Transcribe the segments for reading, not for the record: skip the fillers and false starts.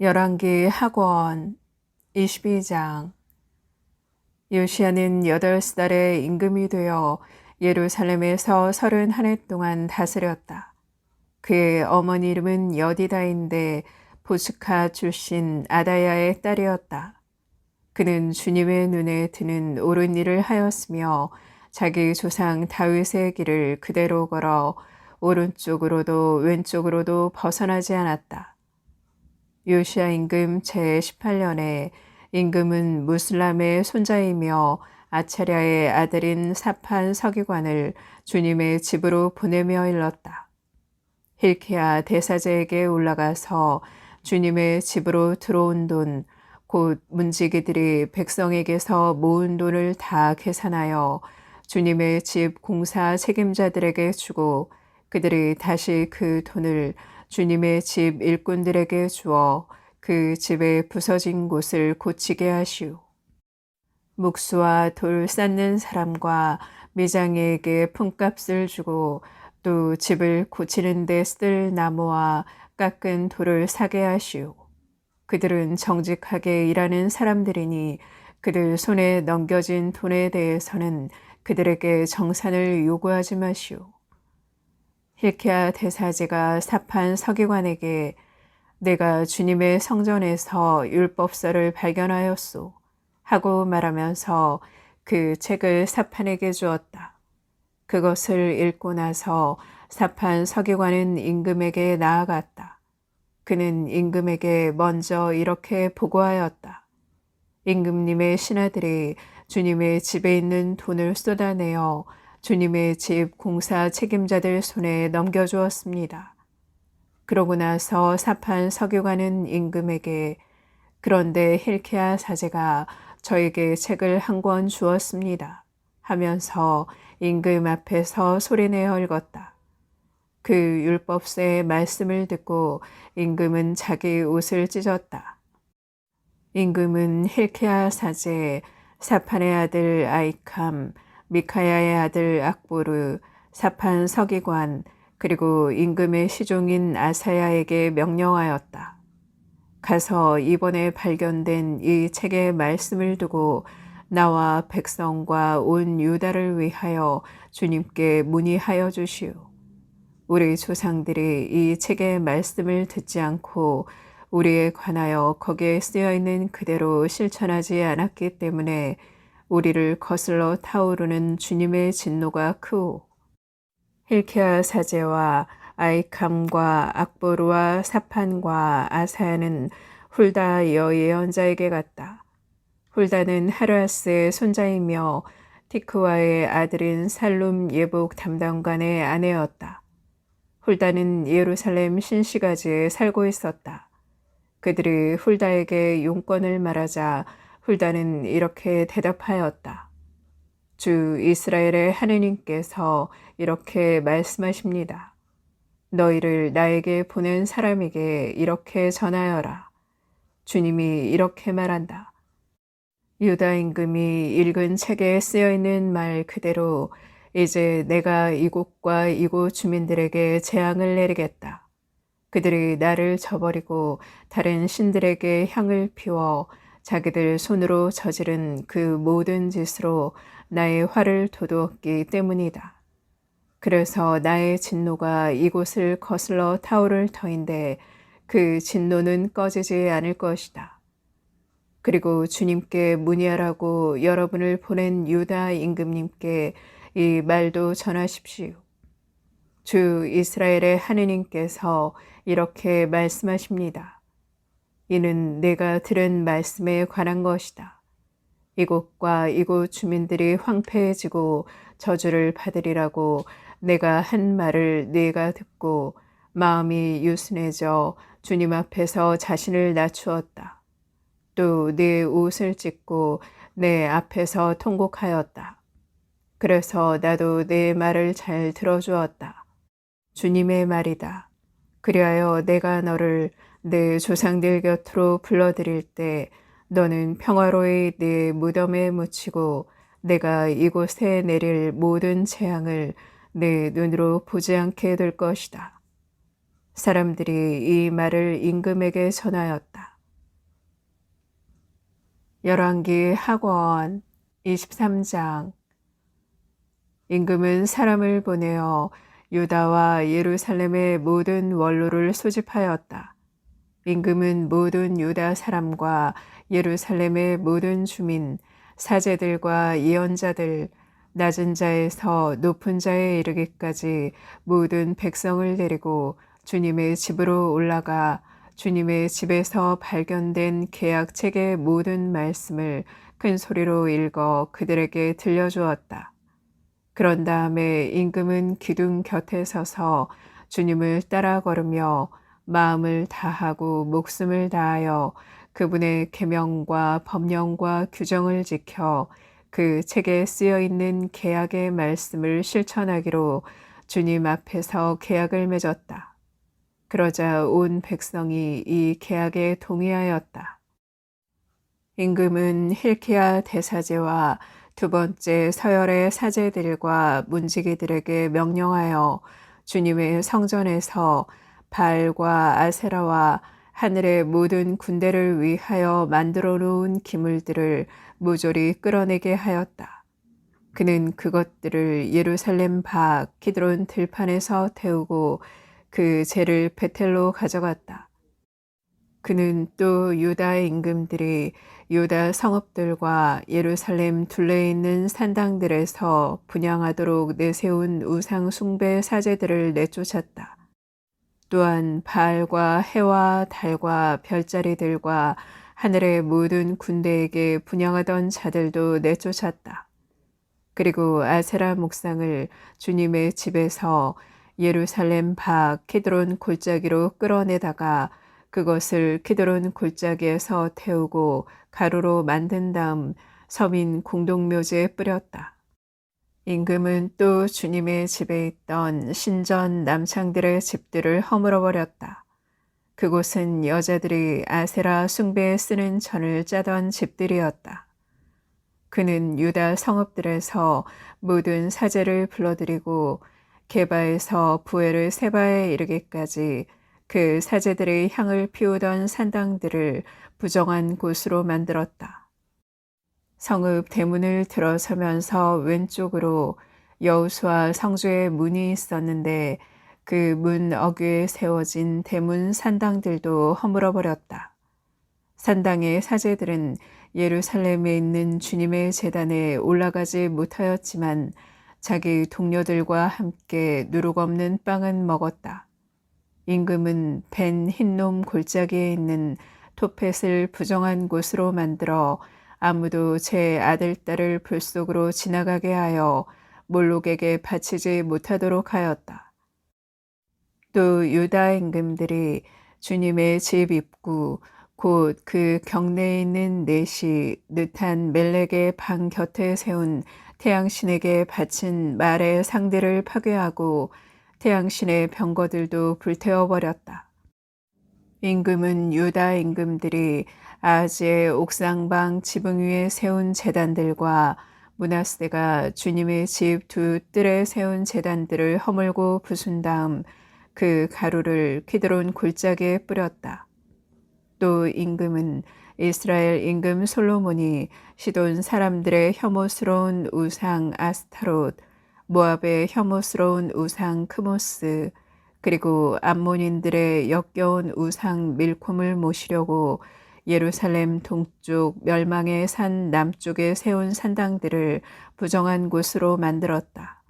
열왕기 학원 22장. 요시야는 8살에 임금이 되어 예루살렘에서 31해 동안 다스렸다. 그의 어머니 이름은 여디다인데 보스카 출신 아다야의 딸이었다. 그는 주님의 눈에 드는 옳은 일을 하였으며 자기 조상 다윗의 길을 그대로 걸어 오른쪽으로도 왼쪽으로도 벗어나지 않았다. 요시야 임금 제18년에 임금은 무슬람의 손자이며 아차랴의 아들인 사판 서기관을 주님의 집으로 보내며 일렀다. hilkia 대사제에게 올라가서 주님의 집으로 들어온 돈, 곧 문지기들이 백성에게서 모은 돈을 다 계산하여 주님의 집 공사 책임자들에게 주고 그들이 다시 그 돈을 주님의 집 일꾼들에게 주어 그 집의 부서진 곳을 고치게 하시오. 묵수와 돌 쌓는 사람과 미장이에게 품값을 주고 또 집을 고치는 데 쓸 나무와 깎은 돌을 사게 하시오. 그들은 정직하게 일하는 사람들이니 그들 손에 넘겨진 돈에 대해서는 그들에게 정산을 요구하지 마시오. hilkia 대사제가 사판 서기관에게 내가 주님의 성전에서 율법서를 발견하였소 하고 말하면서 그 책을 사판에게 주었다. 그것을 읽고 나서 사판 서기관은 임금에게 나아갔다. 그는 임금에게 먼저 이렇게 보고하였다. 임금님의 신하들이 주님의 집에 있는 돈을 쏟아내어 주님의 집 공사 책임자들 손에 넘겨주었습니다. 그러고 나서 사판 서기관은 임금에게 그런데 hilkia 사제가 저에게 책을 한 권 주었습니다 하면서 임금 앞에서 소리내어 읽었다. 그 율법서의 말씀을 듣고 임금은 자기 옷을 찢었다. 임금은 hilkia 사제, 사판의 아들 아이캄, 미카야의 아들 악보르, 사판 서기관, 그리고 임금의 시종인 아사야에게 명령하였다. 가서 이번에 발견된 이 책의 말씀을 두고 나와 백성과 온 유다를 위하여 주님께 문의하여 주시오. 우리 조상들이 이 책의 말씀을 듣지 않고 우리에 관하여 거기에 쓰여있는 그대로 실천하지 않았기 때문에 우리를 거슬러 타오르는 주님의 진노가 크오. hilkia 사제와 아이캄과 악보르와 사판과 아사야는 훌다 여예언자에게 갔다. 훌다는 하르아스의 손자이며 티크와의 아들인 살룸 예복 담당관의 아내였다. 훌다는 예루살렘 신시가지에 살고 있었다. 그들이 훌다에게 용건을 말하자 훌다는 이렇게 대답하였다. 주 이스라엘의 하느님께서 이렇게 말씀하십니다. 너희를 나에게 보낸 사람에게 이렇게 전하여라. 주님이 이렇게 말한다. 유다 임금이 읽은 책에 쓰여있는 말 그대로 이제 내가 이곳과 이곳 주민들에게 재앙을 내리겠다. 그들이 나를 저버리고 다른 신들에게 향을 피워 자기들 손으로 저지른 그 모든 짓으로 나의 화를 돋우었기 때문이다. 그래서 나의 진노가 이곳을 거슬러 타오를 터인데 그 진노는 꺼지지 않을 것이다. 그리고 주님께 문의하라고 여러분을 보낸 유다 임금님께 이 말도 전하십시오. 주 이스라엘의 하느님께서 이렇게 말씀하십니다. 이는 내가 들은 말씀에 관한 것이다. 이곳과 이곳 주민들이 황폐해지고 저주를 받으리라고 내가 한 말을 네가 듣고 마음이 유순해져 주님 앞에서 자신을 낮추었다. 또 네 옷을 찢고 내 앞에서 통곡하였다. 그래서 나도 내 말을 잘 들어주었다. 주님의 말이다. 그리하여 내가 너를 내 조상들 곁으로 불러들일 때 너는 평화로이 네 무덤에 묻히고 내가 이곳에 내릴 모든 재앙을 내 눈으로 보지 않게 될 것이다. 사람들이 이 말을 임금에게 전하였다. 열왕기 학원 23장. 임금은 사람을 보내어 유다와 예루살렘의 모든 원로를 소집하였다. 임금은 모든 유다 사람과 예루살렘의 모든 주민, 사제들과 예언자들, 낮은 자에서 높은 자에 이르기까지 모든 백성을 데리고 주님의 집으로 올라가 주님의 집에서 발견된 계약책의 모든 말씀을 큰 소리로 읽어 그들에게 들려주었다. 그런 다음에 임금은 기둥 곁에 서서 주님을 따라 걸으며 마음을 다하고 목숨을 다하여 그분의 계명과 법령과 규정을 지켜 그 책에 쓰여 있는 계약의 말씀을 실천하기로 주님 앞에서 계약을 맺었다. 그러자 온 백성이 이 계약에 동의하였다. 임금은 hilkia 대사제와 두 번째 서열의 사제들과 문지기들에게 명령하여 주님의 성전에서 바알과 아세라와 하늘의 모든 군대를 위하여 만들어 놓은 기물들을 모조리 끌어내게 하였다. 그는 그것들을 예루살렘 밖 기드론 들판에서 태우고 그 재를 베텔로 가져갔다. 그는 또 유다 임금들이 유다 성읍들과 예루살렘 둘레에 있는 산당들에서 분향하도록 내세운 우상 숭배 사제들을 내쫓았다. 또한 바알과 해와 달과 별자리들과 하늘의 모든 군대에게 분향하던 자들도 내쫓았다. 그리고 아세라 목상을 주님의 집에서 예루살렘 밖 키드론 골짜기로 끌어내다가 그것을 키드론 골짜기에서 태우고 가루로 만든 다음 서민 공동묘지에 뿌렸다. 임금은 또 주님의 집에 있던 신전 남창들의 집들을 허물어 버렸다. 그곳은 여자들이 아세라 숭배에 쓰는 전을 짜던 집들이었다. 그는 유다 성읍들에서 모든 사제를 불러들이고 게바에서 부엘을 세바에 이르기까지 그 사제들의 향을 피우던 산당들을 부정한 곳으로 만들었다. 성읍 대문을 들어서면서 왼쪽으로 여호수아 성주의 문이 있었는데 그 문 어귀에 세워진 대문 산당들도 허물어 버렸다. 산당의 사제들은 예루살렘에 있는 주님의 제단에 올라가지 못하였지만 자기 동료들과 함께 누룩 없는 빵은 먹었다. 임금은 벤 흰놈 골짜기에 있는 토펫을 부정한 곳으로 만들어 아무도 제 아들 딸을 불 속으로 지나가게 하여 몰록에게 바치지 못하도록 하였다. 또 유다 임금들이 주님의 집 입구 곧 그 경내에 있는 넷이 느탄 멜렉의 방 곁에 세운 태양신에게 바친 말의 상대를 파괴하고 태양신의 병거들도 불태워버렸다. 임금은 유다 임금들이 아하즈의 옥상방 지붕 위에 세운 제단들과 므낫세가 주님의 집 두 뜰에 세운 제단들을 허물고 부순 다음 그 가루를 키드론 골짜기에 뿌렸다. 또 임금은 이스라엘 임금 솔로몬이 시돈 사람들의 혐오스러운 우상 아스타롯, 모압의 혐오스러운 우상 크모스, 그리고 암몬인들의 역겨운 우상 밀콤을 모시려고 예루살렘 동쪽 멸망의 산 남쪽에 세운 산당들을 부정한 곳으로 만들었다.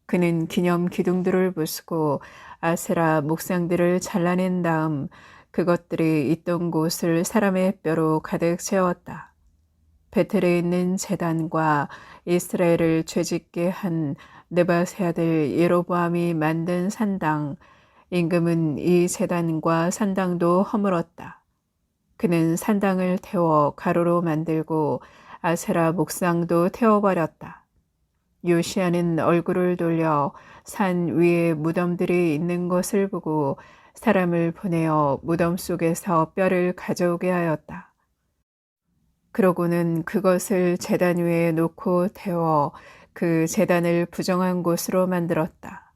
그는 기념 기둥들을 부수고 아세라 목상들을 잘라낸 다음 그것들이 있던 곳을 사람의 뼈로 가득 채웠다. 베텔에 있는 제단과 이스라엘을 죄짓게 한 느밧의 아들 예로보암이 만든 산당, 임금은 이 제단과 산당도 허물었다. 그는 산당을 태워 가루로 만들고 아세라 목상도 태워버렸다. 요시야는 얼굴을 돌려 산 위에 무덤들이 있는 것을 보고 사람을 보내어 무덤 속에서 뼈를 가져오게 하였다. 그러고는 그것을 제단 위에 놓고 태워 그 제단을 부정한 곳으로 만들었다.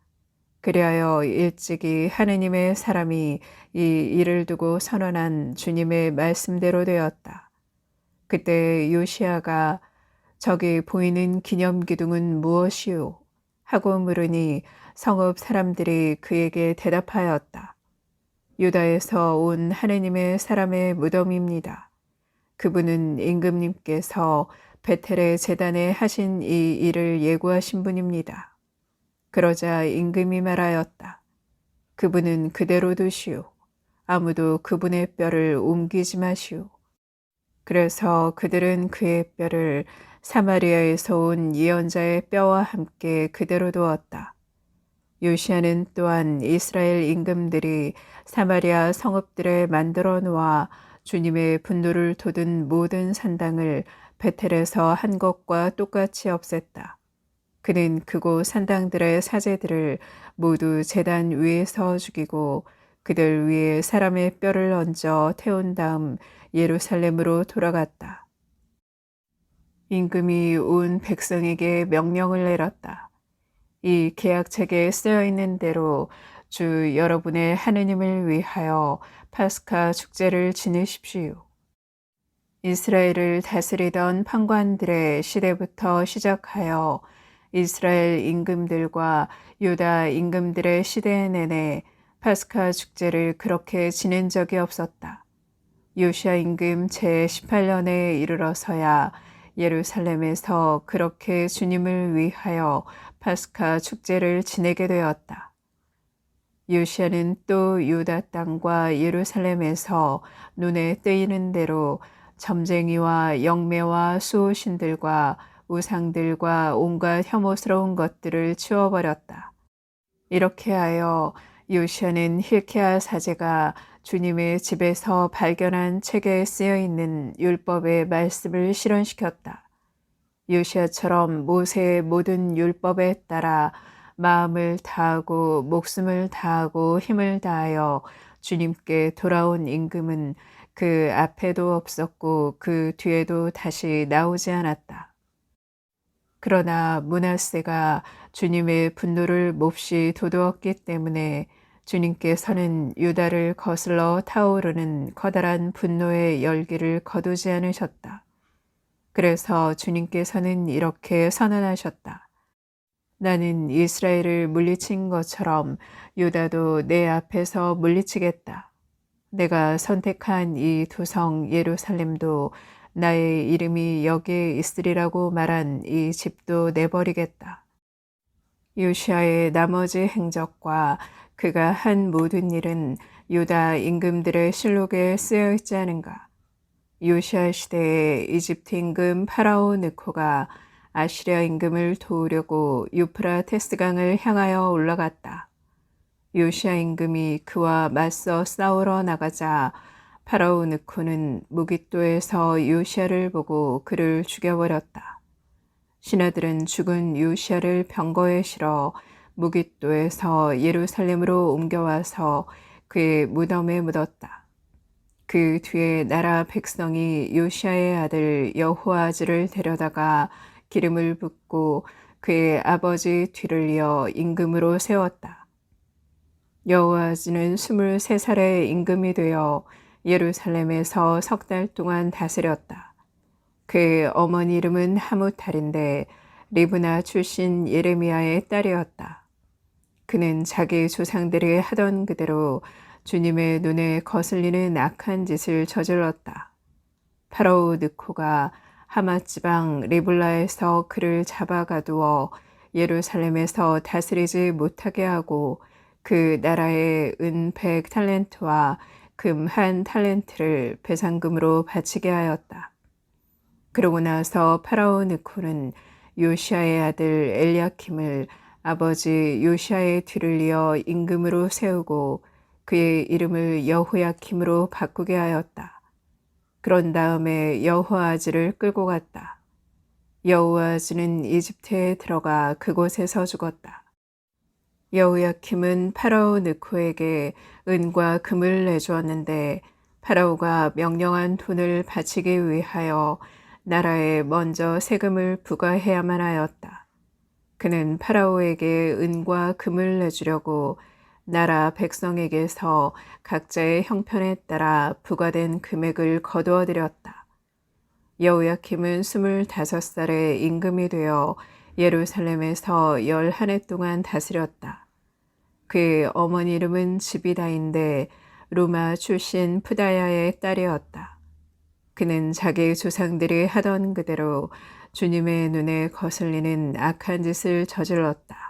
그리하여 일찍이 하느님의 사람이 이 일을 두고 선언한 주님의 말씀대로 되었다. 그때 요시야가 저기 보이는 기념기둥은 무엇이오? 하고 물으니 성읍 사람들이 그에게 대답하였다. 유다에서 온 하느님의 사람의 무덤입니다. 그분은 임금님께서 베텔의 제단에 하신 이 일을 예고하신 분입니다. 그러자 임금이 말하였다. 그분은 그대로 두시오. 아무도 그분의 뼈를 옮기지 마시오. 그래서 그들은 그의 뼈를 사마리아에서 온 예언자의 뼈와 함께 그대로 두었다. 요시야는 또한 이스라엘 임금들이 사마리아 성읍들에 만들어 놓아 주님의 분노를 돋은 모든 산당을 베텔에서 한 것과 똑같이 없앴다. 그는 그곳 산당들의 사제들을 모두 제단 위에서 죽이고 그들 위에 사람의 뼈를 얹어 태운 다음 예루살렘으로 돌아갔다. 임금이 온 백성에게 명령을 내렸다. 이 계약책에 쓰여 있는 대로 주 여러분의 하느님을 위하여 파스카 축제를 지내십시오. 이스라엘을 다스리던 판관들의 시대부터 시작하여 이스라엘 임금들과 유다 임금들의 시대 내내 파스카 축제를 그렇게 지낸 적이 없었다. 요시야 임금 제18년에 이르러서야 예루살렘에서 그렇게 주님을 위하여 파스카 축제를 지내게 되었다. 요시야는 또 유다 땅과 예루살렘에서 눈에 띄는 대로 점쟁이와 영매와 수호신들과 우상들과 온갖 혐오스러운 것들을 치워버렸다. 이렇게 하여 요시야는 hilkia 사제가 주님의 집에서 발견한 책에 쓰여 있는 율법의 말씀을 실현시켰다. 요시야처럼 모세의 모든 율법에 따라 마음을 다하고 목숨을 다하고 힘을 다하여 주님께 돌아온 임금은 그 앞에도 없었고 그 뒤에도 다시 나오지 않았다. 그러나 므낫세가 주님의 분노를 몹시 돋우었기 때문에 주님께서는 유다를 거슬러 타오르는 커다란 분노의 열기를 거두지 않으셨다. 그래서 주님께서는 이렇게 선언하셨다. 나는 이스라엘을 물리친 것처럼 유다도 내 앞에서 물리치겠다. 내가 선택한 이 두 성 예루살렘도 나의 이름이 여기에 있으리라고 말한 이 집도 내버리겠다. 요시야의 나머지 행적과 그가 한 모든 일은 유다 임금들의 실록에 쓰여 있지 않은가. 요시야 시대에 이집트 임금 파라오 느코가 아시리아 임금을 도우려고 유프라테스 강을 향하여 올라갔다. 요시야 임금이 그와 맞서 싸우러 나가자 파라오 느코는 무깃도에서 요시야를 보고 그를 죽여버렸다. 신하들은 죽은 요시야를 병거에 실어 무깃도에서 예루살렘으로 옮겨와서 그의 무덤에 묻었다. 그 뒤에 나라 백성이 요시야의 아들 여호아즈를 데려다가 기름을 붓고 그의 아버지 뒤를 이어 임금으로 세웠다. 여호아즈는 23살의 임금이 되어 예루살렘에서 3달 동안 다스렸다. 그의 어머니 이름은 하무탈인데 리브나 출신 예레미야의 딸이었다. 그는 자기 조상들이 하던 그대로 주님의 눈에 거슬리는 악한 짓을 저질렀다. 파라오 느코가 하맛 지방 리블라에서 그를 잡아 가두어 예루살렘에서 다스리지 못하게 하고 그 나라에 은 100탈렌트와 금 1탈렌트를 배상금으로 바치게 하였다. 그러고 나서 파라오 느코는 요시야의 아들 엘리야킴을 아버지 요시야의 뒤를 이어 임금으로 세우고 그의 이름을 여호야킴으로 바꾸게 하였다. 그런 다음에 여호아즈를 끌고 갔다. 여호아즈는 이집트에 들어가 그곳에서 죽었다. 여호야킴은 파라오 느코에게 은과 금을 내주었는데 파라오가 명령한 돈을 바치기 위하여 나라에 먼저 세금을 부과해야만 하였다. 그는 파라오에게 은과 금을 내주려고 나라 백성에게서 각자의 형편에 따라 부과된 금액을 거두어 드렸다. 여호야킴은 25살에 임금이 되어 예루살렘에서 11해 동안 다스렸다. 그의 어머니 이름은 지비다인데 루마 출신 푸다야의 딸이었다. 그는 자기 조상들이 하던 그대로 주님의 눈에 거슬리는 악한 짓을 저질렀다.